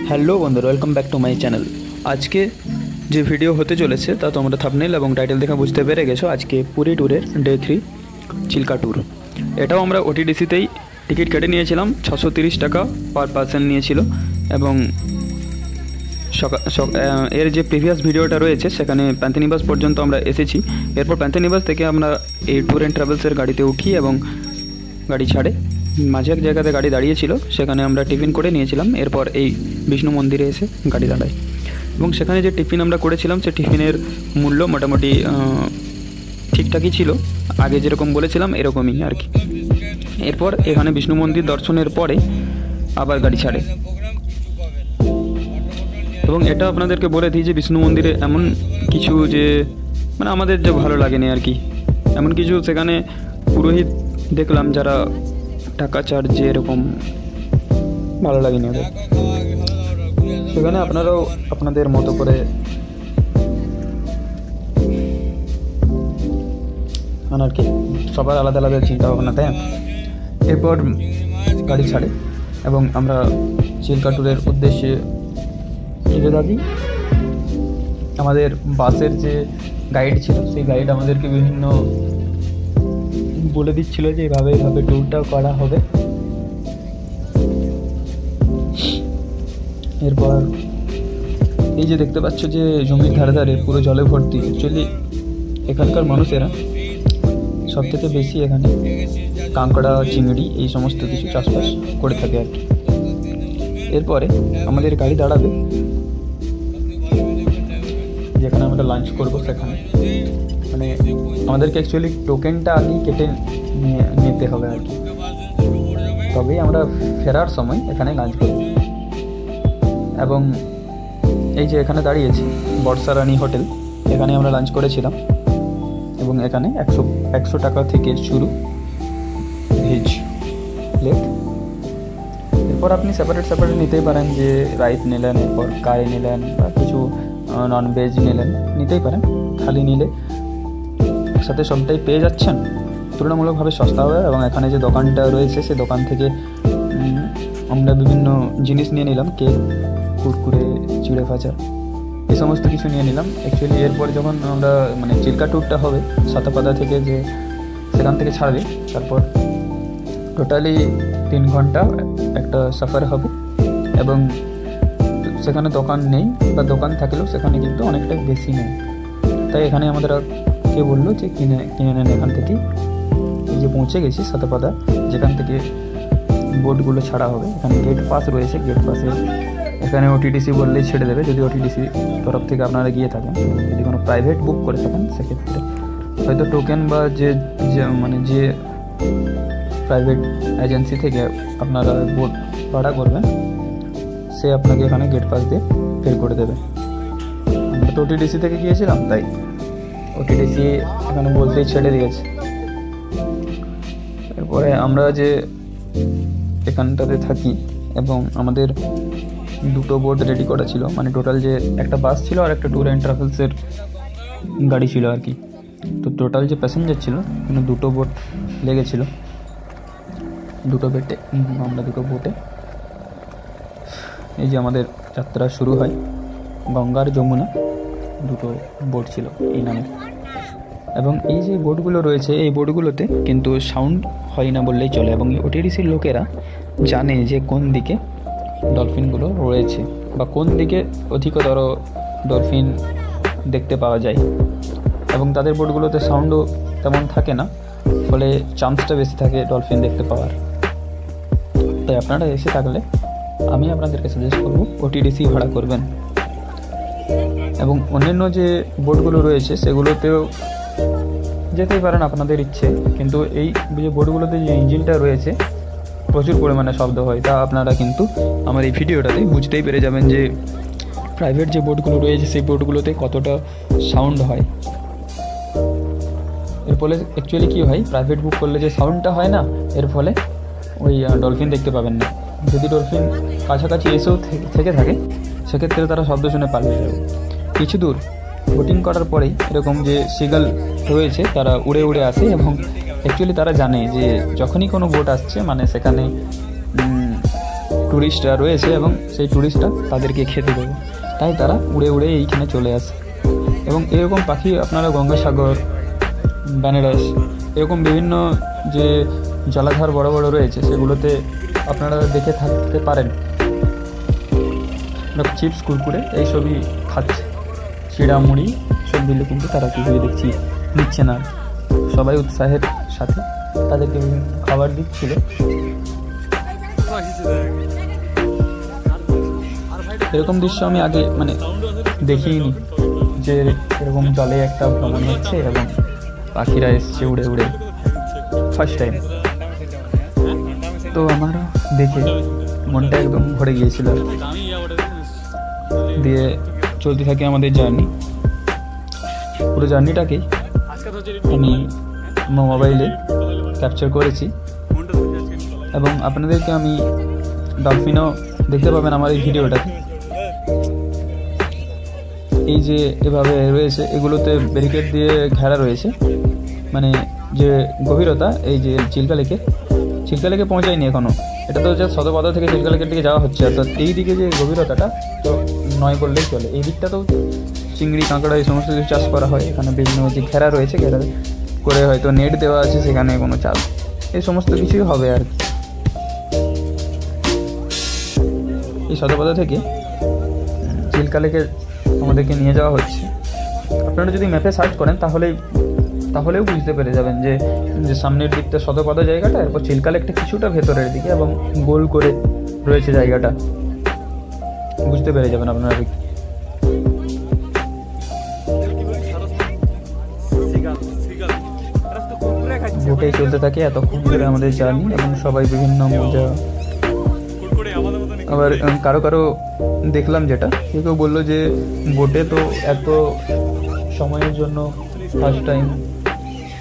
Hello বন্ধুরা, welcome back to my channel. আজকে যে ভিডিও হতে চলেছে তা তোমরা থাম্বনেল এবং টাইটেল দেখে বুঝতে পেরে গেছো। আজকে পুরী ট্যুরের ডে 3 চিল্কা ট্যুর। এটাও আমরা ওটিডিসিতেই টিকিট কেটে নিয়েছিলাম। 630 টাকা পার পার্সন নিয়েছিল এবং এর যে প্রিভিয়াস ভিডিওটা রয়েছে সেখানে প্যান্থনিবাস পর্যন্ত আমরা এসেছি। এরপর প্যান্থনিবাস থেকে আমরা এই ট্যুর অ্যান্ড ট্রাভেলসের গাড়িতে উঠি এবং গাড়ি ছাড়ে মাঝে এক জায়গাতে গাড়ি দাঁড়িয়েছিল, সেখানে আমরা টিফিন করে নিয়েছিলাম। এরপর এই বিষ্ণু মন্দিরে এসে গাড়ি দাঁড়াই এবং সেখানে যে টিফিন আমরা করেছিলাম সে টিফিনের মূল্য মোটামুটি ঠিকঠাকই ছিল, আগে যেরকম বলেছিলাম এরকমই আর কি। এরপর এখানে বিষ্ণু মন্দির দর্শনের পরে আবার গাড়ি ছাড়ে এবং এটা আপনাদেরকে বলে দিই যে বিষ্ণু মন্দিরে এমন কিছু যে মানে আমাদের যে ভালো লাগেনি আর কি, এমন কিছু সেখানে পুরোহিত দেখলাম যারা টাকা চার্জে এরকম ভালো লাগেনি ওদের। সেখানে আপনারাও আপনাদের মতো করে আর কি, সবার আলাদা আলাদা চিন্তা ভাবনা, তাই। এরপর গাড়ি ছাড়ে এবং আমরা চিল্কা ট্যুরের উদ্দেশ্যে যেতে থাকি। আমাদের বাসের যে গাইড ছিল সেই গাইড আমাদেরকে বিভিন্ন বলে দিচ্ছিল যে এইভাবে ট্যুরটা করা হবে। এরপর এই যে দেখতে পাচ্ছ যে জমির ধারে ধারে পুরো জলে ভর্তি, অ্যাকচুয়ালি এখানকার মানুষেরা সব থেকে বেশি এখানে কাঁকড়া, চিংড়ি এই সমস্ত কিছু চাষবাস করে থাকে আর কি। এরপরে আমাদের গাড়ি দাঁড়াবে যেখানে আমরা লাঞ্চ করবো, সেখানে মানে আমাদেরকে অ্যাকচুয়ালি টোকেনটা আগেই কেটে নিতে হবে আর কি, তবেই আমরা ফেরার সময় এখানে লাঞ্চ করব। এবং এই যে এখানে দাঁড়িয়েছি বর্ষারানী হোটেল, এখানে আমরা লাঞ্চ করেছিলাম এবং এখানে 100 টাকা থেকে শুরু ভেজ প্লেট। এরপর আপনি সেপারেট নিতেই পারেন, যে রাইস নিলেন, এরপর কারি নিলেন বা কিছু নন ভেজ নিলেন, নিতেই পারেন। থালি নিলে একসাথে সবটাই পেয়ে যাচ্ছেন, তুলনামূলকভাবে সস্তা হবে। এবং এখানে যে দোকানটা রয়েছে সে দোকান থেকে আমরা বিভিন্ন জিনিস নিয়ে নিলাম, কেক, কুরকুরে, চিড়ে ভাজা এই সমস্ত কিছু নিয়ে নিলাম। অ্যাকচুয়ালি এরপর যখন আমরা মানে চিল্কা ট্যুরটা হবে সাতাপাদা থেকে, যে সেখান থেকে ছাড়বে, তারপর টোটালি 3 ঘন্টা একটা সফর হবে এবং সেখানে দোকান নেই বা দোকান থাকলেও সেখানে কিন্তু অনেকটাই বেশি নেই। তাই এখানে আমাদের কে বললো যে কিনে নেন এখান থেকে। এই যে পৌঁছে গেছি সাতাপাদা, যেখান থেকে বোটগুলো ছাড়া হবে। এখানে গেট পাস রয়েছে, গেট পাসে এখানে ওটিডিসি বললেই ছেড়ে দেবে, যদি ওটিডিসি তরফ থেকে আপনারা গিয়ে থাকেন। যদি কোনো প্রাইভেট বুক করে থাকেন সেক্ষেত্রে হয়তো টোকেন বা যে প্রাইভেট এজেন্সি থেকে আপনারা বোট ভাড়া করবেন সে আপনাকে এখানে গেট পাস দিয়ে ফের করে দেবে। আমরা তো ওটিডিসি থেকে গিয়েছিলাম, তাই ওটিডিসি এখানে বলতেই ছেড়ে দিয়েছে। এরপরে আমরা যে এখানটাতে থাকি এবং আমাদের 2টো বোট রেডি করা ছিল, মানে টোটাল যে একটা বাস ছিল আর একটা ট্যুর অ্যান্ড ট্রাভেলসের গাড়ি ছিল আর কি। তো টোটাল যে প্যাসেঞ্জার ছিল মানে 2টো বোট লেগেছিল, 2টো বেটে আমরা 2টো বোটে এই যে আমাদের যাত্রা শুরু হয়। গঙ্গার যমুনা 2টো বোট ছিল এই নামে। এবং এই যে বোটগুলো রয়েছে এই বোটগুলোতে কিন্তু সাউন্ড হয় না বললেই চলে, এবং ওটিডিসির লোকেরা জানে যে কোন দিকে ডলফিনগুলো রয়েছে বা কোন দিকে অধিকতর ডলফিন দেখতে পাওয়া যায়। এবং তাদের বোটগুলোতে সাউন্ডও তেমন থাকে না, ফলে চান্সটা বেশি থাকে ডলফিন দেখতে পাওয়ার। তাই আপনারা এসে থাকলে আমি আপনাদেরকে সাজেস্ট করব ওটিডিসি ভাড়া করবেন। এবং অন্যান্য যে বোটগুলো রয়েছে সেগুলোতেও যেতেই পারেন আপনাদের ইচ্ছে, কিন্তু এই যে বোটগুলোতে যে ইঞ্জিনটা রয়েছে প্রচুর পরিমাণে শব্দ হয়, তা আপনারা কিন্তু আমার এই ভিডিওটাতে বুঝতেই পেরে যাবেন যে প্রাইভেট যে বোটগুলো রয়েছে সেই বোটগুলোতে কতটা সাউন্ড হয়। এর ফলে অ্যাকচুয়ালি কী হয়, প্রাইভেট বুক করলে যে সাউন্ডটা হয় না, এর ফলে ওই ডলফিন দেখতে পাবেন না। যদি ডলফিন কাছাকাছি এসেও থেকে থাকে সেক্ষেত্রে তারা শব্দ শুনে পালিয়ে যাবে। কিছু দূর বোটিং করার পরেই এরকম যে সিগাল রয়েছে তারা উড়ে উড়ে আসে এবং অ্যাকচুয়ালি তারা জানে যে যখনই কোনো বোট আসছে মানে সেখানে ট্যুরিস্টরা রয়েছে এবং সেই ট্যুরিস্টরা তাদেরকে খেতে দেবে, তাই তারা উড়ে উড়ে এইখানে চলে আসে। এবং এরকম পাখি আপনারা গঙ্গাসাগর, বেনারস, এরকম বিভিন্ন যে জলাধার বড় বড় রয়েছে সেগুলোতে আপনারা দেখে থাকতে পারেন। চিপস, কুরকুরে এইসবই খাচ্ছে, চিড়া মুড়ি সব দিলে কিন্তু তারা কিছুই দেখছি নিচ্ছে না। সবাই উৎসাহের সাথে তাদেরকে বিভিন্ন খাবার দিচ্ছিল। এরকম দৃশ্য আমি আগে মানে দেখিনি, যে এরকম জলে একটা ভ্রমণ হচ্ছে এবং পাখিরা এসছে উড়ে উড়ে, ফার্স্ট টাইম। তো আমার দেখে মনটা একদম ভরে গিয়েছিল। দিয়ে চলতে থাকে আমাদের জার্নি। পুরো জার্নিটাকেই আমি মোবাইলে ক্যাপচার করেছি এবং আপনাদেরকে আমি ডলফিনও দেখতে পাবেন আমার এই ভিডিওটাতে। এই যে এভাবে রয়েছে, এগুলোতে ব্যারিকেড দিয়ে ঘেরা রয়েছে, মানে যে গভীরতা, এই যে চিল্কা লেকে পৌঁছায়নি এখনও। এটা তো যে সদরপাতা থেকে চিল্কা লেকের দিকে যাওয়া হচ্ছে, অর্থাৎ এই দিকে যে গভীরতাটা তো নয় করলেই চলে। এই দিকটাতেও চিংড়ি, কাঁকড়া এই সমস্ত কিছু চাষ করা হয়। এখানে বিভিন্ন যে ঘেরা রয়েছে, ঘেরা করে হয়তো নেট দেওয়া আছে, সেখানে কোনো চাষ, এই সমস্ত কিছুই হবে আর কি। এই সদরপাতা থেকে চিল্কা লেকে আমাদেরকে নিয়ে যাওয়া হচ্ছে। আপনারা যদি ম্যাপে সার্চ করেন তাহলেও বুঝতে পেরে যাবেন যে সামনের দিকটা সদরপাতা জায়গাটা, এরপর চিল্কা লেকটা কিছুটা ভেতরের দিকে এবং গোল করে রয়েছে জায়গাটা, বুঝতে পেরে যাবেন আপনারা। বোটে চলতে থাকে এতক্ষণ ধরে আমাদের জার্নি এবং সবাই বিভিন্ন মজা। আবার কারো দেখলাম যেটা কেউ বললো যে বোটে তো এত সময়ের জন্য ফার্স্ট টাইম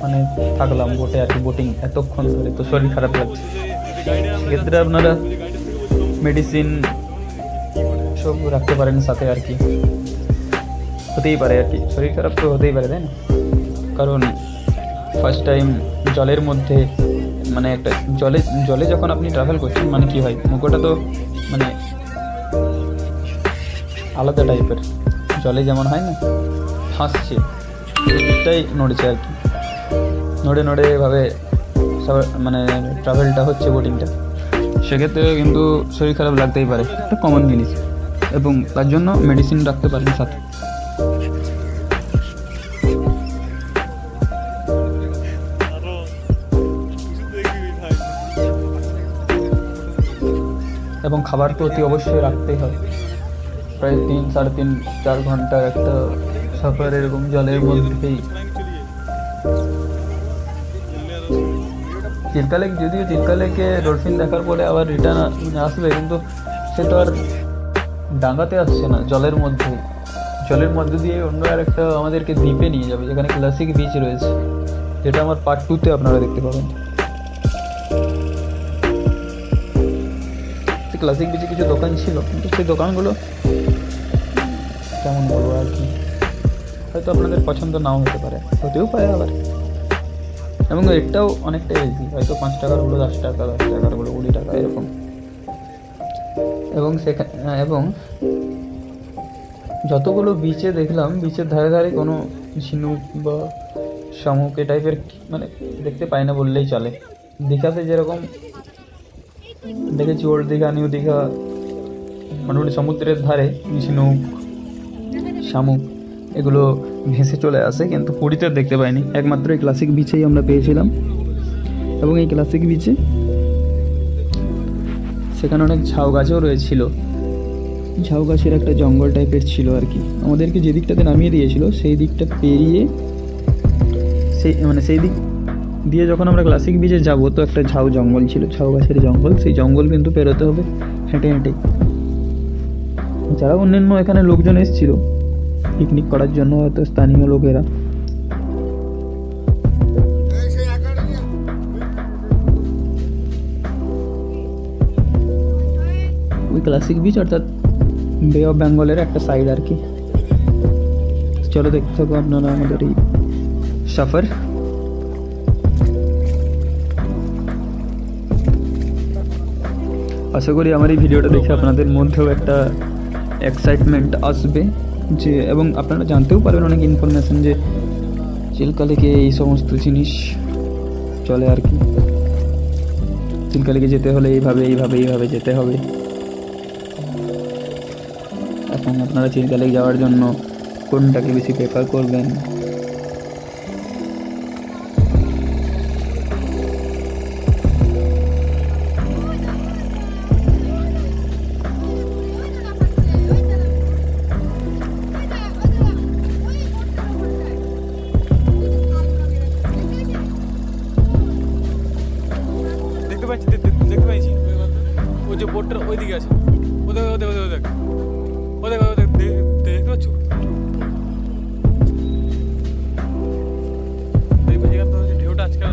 মানে থাকলাম বোটে আর কি, বোটিং এতক্ষণ ধরে, তো শরীর খারাপ লাগছে। সেক্ষেত্রে আপনারা মেডিসিন সব রাখতে পারেন সাথে আর কি, হতেই পারে আর কি, শরীর খারাপ তো হতেই পারে, তাই না? কারণ ফার্স্ট টাইম জলের মধ্যে, মানে একটা জলে যখন আপনি ট্রাভেল করছেন, মানে কি হয়, নৌকোটা তো মানে আলাদা টাইপের, জলে যেমন হয় না হাসছে, এটাই নড়ছে আর কি, নড়ে এভাবে মানে ট্রাভেলটা হচ্ছে, বোটিংটা। সেক্ষেত্রে কিন্তু শরীর খারাপ লাগতেই পারে, একটা কমন জিনিস, এবং তার জন্য মেডিসিন রাখতে পারেন সাথে। এবং খাবার তো অতি অবশ্যই রাখতেই হবে। প্রায় 3, 3.5, 4 ঘন্টার একটা সফর এরকম জলের মধ্যেই। চিল্কা লেক, যদিও চিল্কা লেকে ডলফিন দেখার পরে আবার রিটার্ন আসবে, কিন্তু সে তো আর ডাঙ্গাতে আসছে না, জলের মধ্যে দিয়ে অন্য আর একটা আমাদেরকে দ্বীপে নিয়ে যাবে, যেখানে ক্লাসিক বিচ রয়েছে, যেটা আমার পার্ট 2-তে আপনারা দেখতে পাবেন। ক্লাসিক বিচে কিছু দোকান ছিল, কিন্তু সেই দোকানগুলো কেমন বলবো আর কি, হয়তো আপনাদের পছন্দ নাও হতে পারে, হতেও পারে আবার। এবং রেটটাও অনেকটা বেশি, হয়তো 5 টাকারগুলো 10 টাকা, 10 টাকারগুলো 20 টাকা এরকম। এবং যতগুলো বিচে দেখলাম, বিচের ধারে কোনো ঝিনুক বা শামুক এ টাইপের মানে দেখতে পাই না বললেই চলে। দীঘাতে যেরকম দেখেছি, ওল্ড দীঘা, নিউ দীঘা, মোটামুটি সমুদ্রের ধারে ঝিনুক, শামুক এগুলো ভেসে চলে আসে, কিন্তু পুরীতে দেখতে পাইনি, একমাত্র এই ক্লাসিক বিচেই আমরা পেয়েছিলাম। এবং এই ক্লাসিক বিচে সেখানে অনেক ঝাউ গাছও রয়েছিল, ঝাউ গাছের একটা জঙ্গল টাইপের ছিল আর কি। আমাদেরকে যে দিকটাতে নামিয়ে দিয়েছিল সেই দিকটা পেরিয়ে সেই দিক দিয়ে যখন আমরা ক্লাসিক বিচে যাব, তো একটা ঝাউ জঙ্গল ছিল, ঝাউ গাছের জঙ্গল, সেই জঙ্গল কিন্তু পেরোতে হবে হেঁটে। যারা অন্যান্য এখানে লোকজন এসেছিল পিকনিক করার জন্য, হয়তো স্থানীয় লোকেরা, ওই ক্লাসিক বিচ অর্থাৎ বে অফ বেঙ্গলের একটা সাইড আর কি। চলো দেখতে থাকো আপনারা আমাদের এই সফর। আশা করি আমার এই ভিডিওটা দেখে আপনাদের মধ্যেও একটা এক্সাইটমেন্ট আসবে যে, এবং আপনারা জানতেও পারবেন অনেক ইনফরমেশান যে চিল্কা লেকে এই সমস্ত জিনিস চলে আর কি। চিল্কা লেকে যেতে হলে এইভাবে যেতে হবে। এখন আপনারা চিল্কা লেক যাওয়ার জন্য কোনটাকে বেশি প্রেফার করবেন? দেখতে পাইছি ওই যে বোটটা ওইদিকে আছে, দেখতে পাচ্ছ? দেখবে যেখান থেকে ঢেউটা আজকে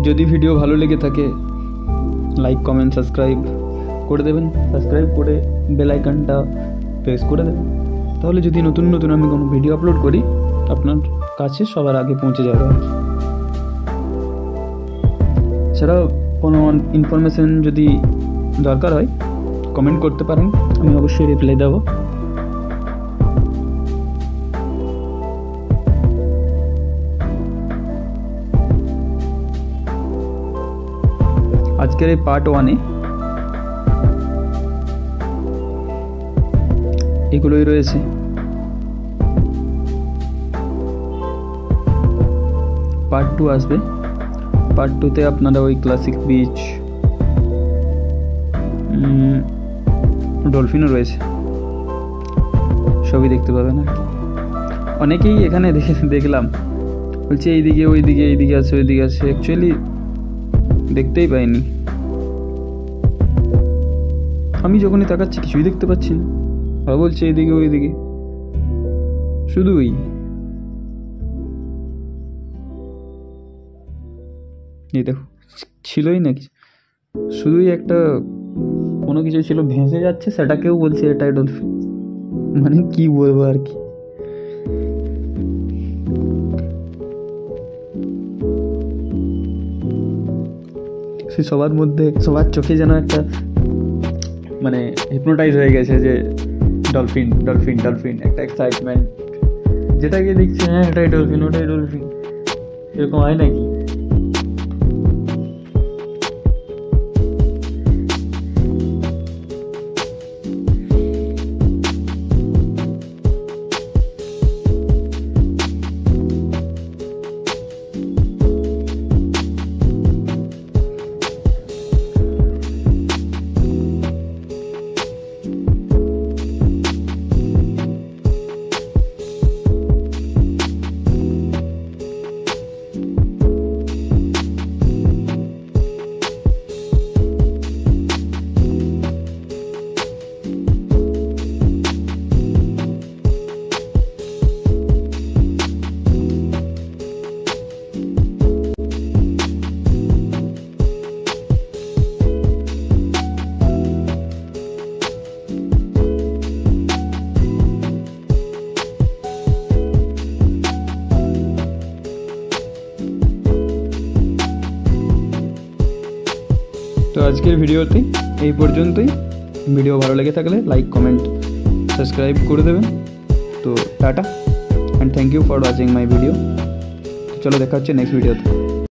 যদি ভিডিও ভালো লেগে থাকে লাইক কমেন্ট সাবস্ক্রাইব করে দেবেন, সাবস্ক্রাইব করে বেল আইকনটা প্রেস করে দেবেন, তাহলে যদি নতুন নতুন আমি কোনো ভিডিও আপলোড করি আপনার কাছে সবার আগে পৌঁছে যাবে। এছাড়াও কোনো ইনফরমেশান যদি দরকার হয় কমেন্ট করতে পারেন, আমি অবশ্যই রিপ্লাই দেবো। আজকের এই পার্ট 1-এ এগুলোই রয়েছে। পার্ট 2 আসবে। পার্ট 2-তে আপনারা ওই ক্লাসিক বিচ, ডলফিনও রয়েছে, সবই দেখতে পাবেন আর কি। অনেকেই এখানে দেখলাম বলছে এইদিকে এইদিকে আছে ওইদিকে আছে, অ্যাকচুয়ালি দেখতেই পাইনি। আমি যখনই তাকাচ্ছি কিছুই দেখতে পাচ্ছি না, বা বলছে এইদিকে ওইদিকে, শুধুই এই দেখো ছিলই নাকি, শুধুই একটা কোনো কিছু ছিল ভেসে যাচ্ছে, সেটাকেও বলছে এটাই ডলফিন। মানে কি বলবো আর কি। সে সবার মধ্যে, সবার চোখে যেন একটা মানে হিপনোটাইজ হয়ে গেছে যে ডলফিন ডলফিন ডলফিন, একটা এক্সাইটমেন্ট, যেটাকে দেখছে হ্যাঁ এটাই ডলফিন ওটাই ডলফিন, এরকম হয় নাকি? তো আজকের ভিডিওতে এই পর্যন্তই। ভিডিও ভালো লেগে থাকলে লাইক কমেন্ট সাবস্ক্রাইব করে দেবেন। তো tata and thank you for watching my video. চলো দেখা হচ্ছে নেক্সট ভিডিওতে।